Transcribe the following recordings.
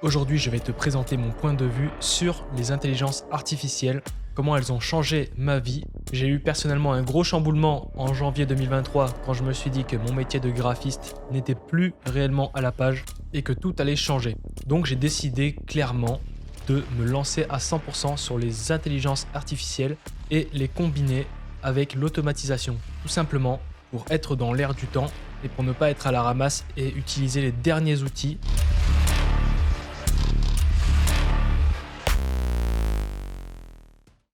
Aujourd'hui, je vais te présenter mon point de vue sur les intelligences artificielles, comment elles ont changé ma vie. J'ai eu personnellement un gros chamboulement en janvier 2023 quand je me suis dit que mon métier de graphiste n'était plus réellement à la page et que tout allait changer. Donc j'ai décidé clairement de me lancer à 100% sur les intelligences artificielles et les combiner avec l'automatisation. Tout simplement pour être dans l'air du temps et pour ne pas être à la ramasse et utiliser les derniers outils.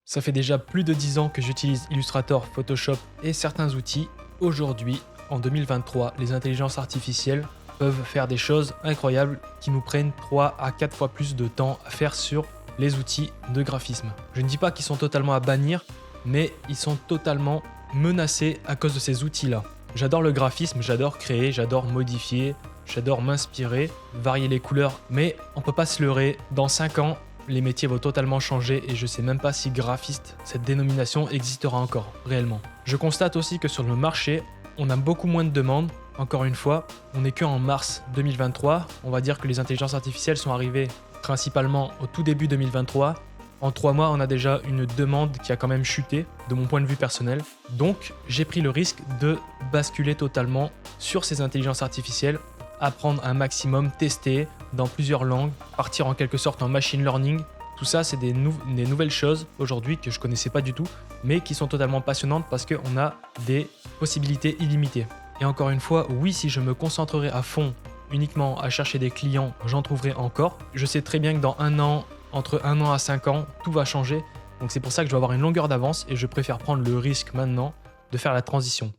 Ça fait déjà plus de 10 ans que j'utilise Illustrator, Photoshop et certains outils. Aujourd'hui, en 2023, les intelligences artificielles peuvent faire des choses incroyables qui nous prennent 3 à 4 fois plus de temps à faire sur les outils de graphisme. Je ne dis pas qu'ils sont totalement à bannir, mais ils sont totalement menacés à cause de ces outils-là. J'adore le graphisme, j'adore créer, j'adore modifier, j'adore m'inspirer, varier les couleurs, mais on peut pas se leurrer, dans 5 ans, les métiers vont totalement changer et je sais même pas si graphiste, cette dénomination existera encore, réellement. Je constate aussi que sur le marché, on a beaucoup moins de demandes. Encore une fois, on n'est qu'en mars 2023. On va dire que les intelligences artificielles sont arrivées principalement au tout début 2023. En 3 mois, on a déjà une demande qui a quand même chuté, de mon point de vue personnel. Donc, j'ai pris le risque de basculer totalement sur ces intelligences artificielles, apprendre un maximum, tester dans plusieurs langues, partir en quelque sorte en machine learning. Tout ça, c'est des nouvelles choses aujourd'hui que je connaissais pas du tout, mais qui sont totalement passionnantes parce qu'on a des possibilités illimitées. Et encore une fois, oui, si je me concentrerai à fond uniquement à chercher des clients, j'en trouverai encore. Je sais très bien que dans un an, entre 1 an à 5 ans, tout va changer. Donc c'est pour ça que je dois avoir une longueur d'avance et je préfère prendre le risque maintenant de faire la transition.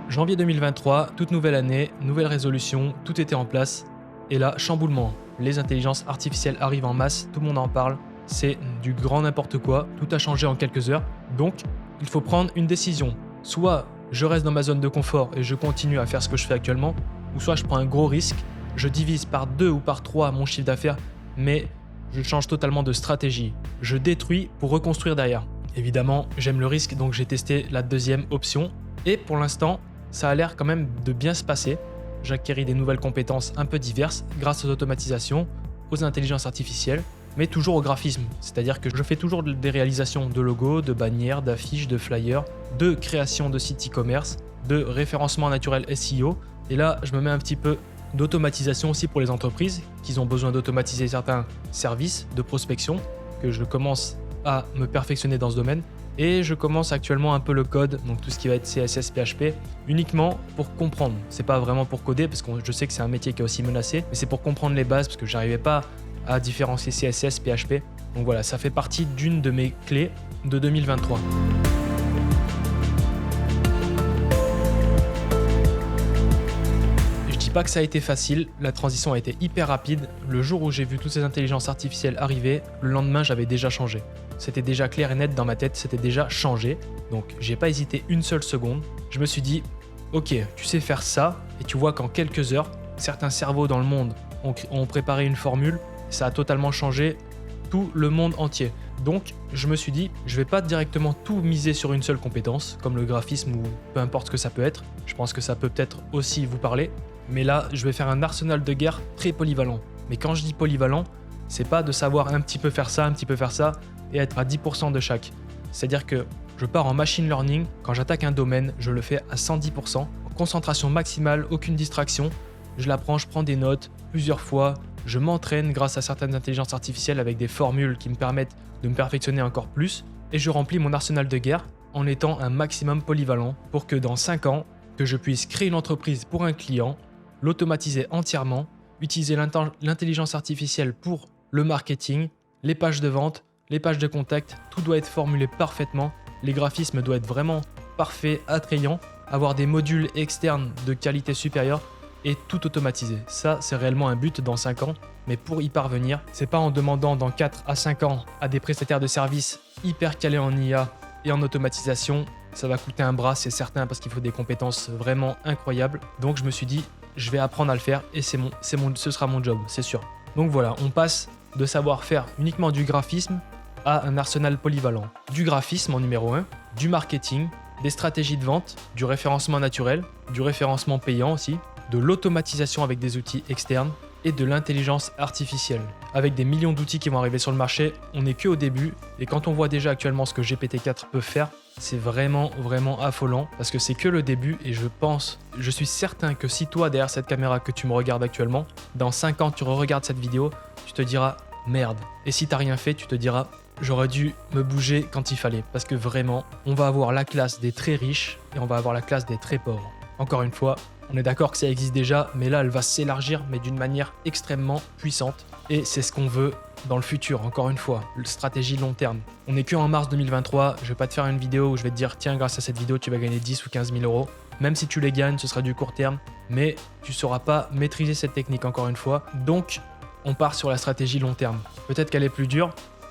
Janvier 2023, toute nouvelle année, nouvelle résolution, tout était en place. Et là, chamboulement. Les intelligences artificielles arrivent en masse, tout le monde en parle. C'est du grand n'importe quoi, tout a changé en quelques heures. Donc, il faut prendre une décision. Soit je reste dans ma zone de confort et je continue à faire ce que je fais actuellement, ou soit je prends un gros risque, je divise par 2 ou par 3 mon chiffre d'affaires, mais je change totalement de stratégie. Je détruis pour reconstruire derrière. Évidemment, j'aime le risque, donc j'ai testé la deuxième option. Et pour l'instant, ça a l'air quand même de bien se passer. J'acquéris des nouvelles compétences un peu diverses grâce aux automatisations, aux intelligences artificielles, mais toujours au graphisme. C'est-à-dire que je fais toujours des réalisations de logos, de bannières, d'affiches, de flyers, de création de sites e-commerce, de référencement naturel SEO. Et là, je me mets un petit peu d'automatisation aussi pour les entreprises qui ont besoin d'automatiser certains services de prospection, que je commence à me perfectionner dans ce domaine. Et je commence actuellement un peu le code, donc tout ce qui va être CSS, PHP, uniquement pour comprendre. C'est pas vraiment pour coder, parce que je sais que c'est un métier qui est aussi menacé, mais c'est pour comprendre les bases, parce que j'arrivais pas à différencier CSS, PHP. Donc voilà, ça fait partie d'une de mes clés de 2023. Je dis pas que ça a été facile, la transition a été hyper rapide. Le jour où j'ai vu toutes ces intelligences artificielles arriver, le lendemain j'avais déjà changé. C'était déjà clair et net dans ma tête, c'était déjà changé. Donc j'ai pas hésité une seule seconde. Je me suis dit, ok, tu sais faire ça, et tu vois qu'en quelques heures, certains cerveaux dans le monde ont préparé une formule, ça a totalement changé tout le monde entier. Donc je me suis dit, je vais pas directement tout miser sur une seule compétence, comme le graphisme ou peu importe ce que ça peut être. Je pense que ça peut peut-être aussi vous parler. Mais là, je vais faire un arsenal de guerre très polyvalent. Mais quand je dis polyvalent, c'est pas de savoir un petit peu faire ça, un petit peu faire ça, et être à 10% de chaque. C'est-à-dire que je pars en machine learning, quand j'attaque un domaine, je le fais à 110%, en concentration maximale, aucune distraction, je l'apprends, je prends des notes plusieurs fois, je m'entraîne grâce à certaines intelligences artificielles avec des formules qui me permettent de me perfectionner encore plus, et je remplis mon arsenal de guerre en étant un maximum polyvalent pour que dans 5 ans, que je puisse créer une entreprise pour un client, l'automatiser entièrement, utiliser l'intelligence artificielle pour le marketing, les pages de vente, les pages de contact, tout doit être formulé parfaitement, les graphismes doivent être vraiment parfaits, attrayants, avoir des modules externes de qualité supérieure et tout automatiser. Ça, c'est réellement un but dans 5 ans, mais pour y parvenir, c'est pas en demandant dans 4 à 5 ans à des prestataires de services hyper calés en IA et en automatisation, ça va coûter un bras, c'est certain, parce qu'il faut des compétences vraiment incroyables. Donc je me suis dit, je vais apprendre à le faire et ce sera mon job, c'est sûr. Donc voilà, on passe de savoir faire uniquement du graphisme à un arsenal polyvalent. Du graphisme en numéro 1, du marketing des stratégies de vente, du référencement naturel, du référencement payant aussi, de l'automatisation avec des outils externes et de l'intelligence artificielle. Avec des millions d'outils qui vont arriver sur le marché, on n'est que au début et quand on voit déjà actuellement ce que GPT-4 peut faire, c'est vraiment affolant parce que c'est que le début et je suis certain que si toi derrière cette caméra que tu me regardes actuellement, dans 5 ans tu regardes cette vidéo, tu te diras merde. Et si t'as rien fait, tu te diras j'aurais dû me bouger quand il fallait parce que vraiment, on va avoir la classe des très riches et on va avoir la classe des très pauvres. Encore une fois, on est d'accord que ça existe déjà, mais là elle va s'élargir mais d'une manière extrêmement puissante et c'est ce qu'on veut dans le futur, encore une fois, stratégie long terme. On n'est que en mars 2023, je vais pas te faire une vidéo où je vais te dire tiens grâce à cette vidéo tu vas gagner 10 ou 15 000 euros. Même si tu les gagnes, ce sera du court terme, mais tu sauras pas maîtriser cette technique encore une fois. Donc on part sur la stratégie long terme. Peut-être qu'elle est plus dure,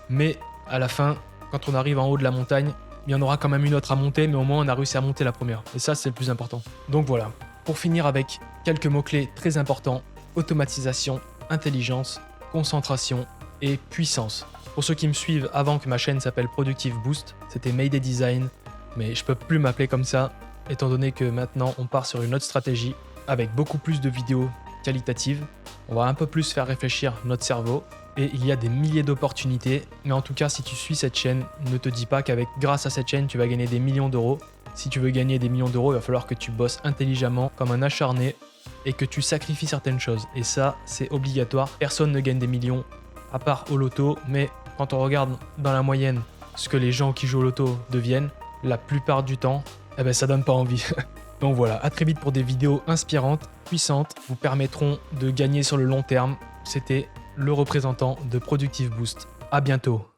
mais à la fin, quand on arrive en haut de la montagne, il y en aura quand même une autre à monter, mais au moins on a réussi à monter la première. Et ça c'est le plus important. Donc voilà, pour finir avec quelques mots-clés très importants, automatisation, intelligence, concentration et puissance. Pour ceux qui me suivent avant que ma chaîne s'appelle Productive Boost, c'était Mayday Design, mais je peux plus m'appeler comme ça, étant donné que maintenant on part sur une autre stratégie avec beaucoup plus de vidéos qualitatives. On va un peu plus faire réfléchir notre cerveau et il y a des milliers d'opportunités. Mais en tout cas, si tu suis cette chaîne, ne te dis pas grâce à cette chaîne, tu vas gagner des millions d'euros. Si tu veux gagner des millions d'euros, il va falloir que tu bosses intelligemment comme un acharné et que tu sacrifies certaines choses. Et ça, c'est obligatoire. Personne ne gagne des millions à part au loto, mais quand on regarde dans la moyenne ce que les gens qui jouent au loto deviennent, la plupart du temps, eh ben, ça donne pas envie. Donc voilà, à très vite pour des vidéos inspirantes, puissantes, vous permettront de gagner sur le long terme. C'était le représentant de Productive Boost. À bientôt.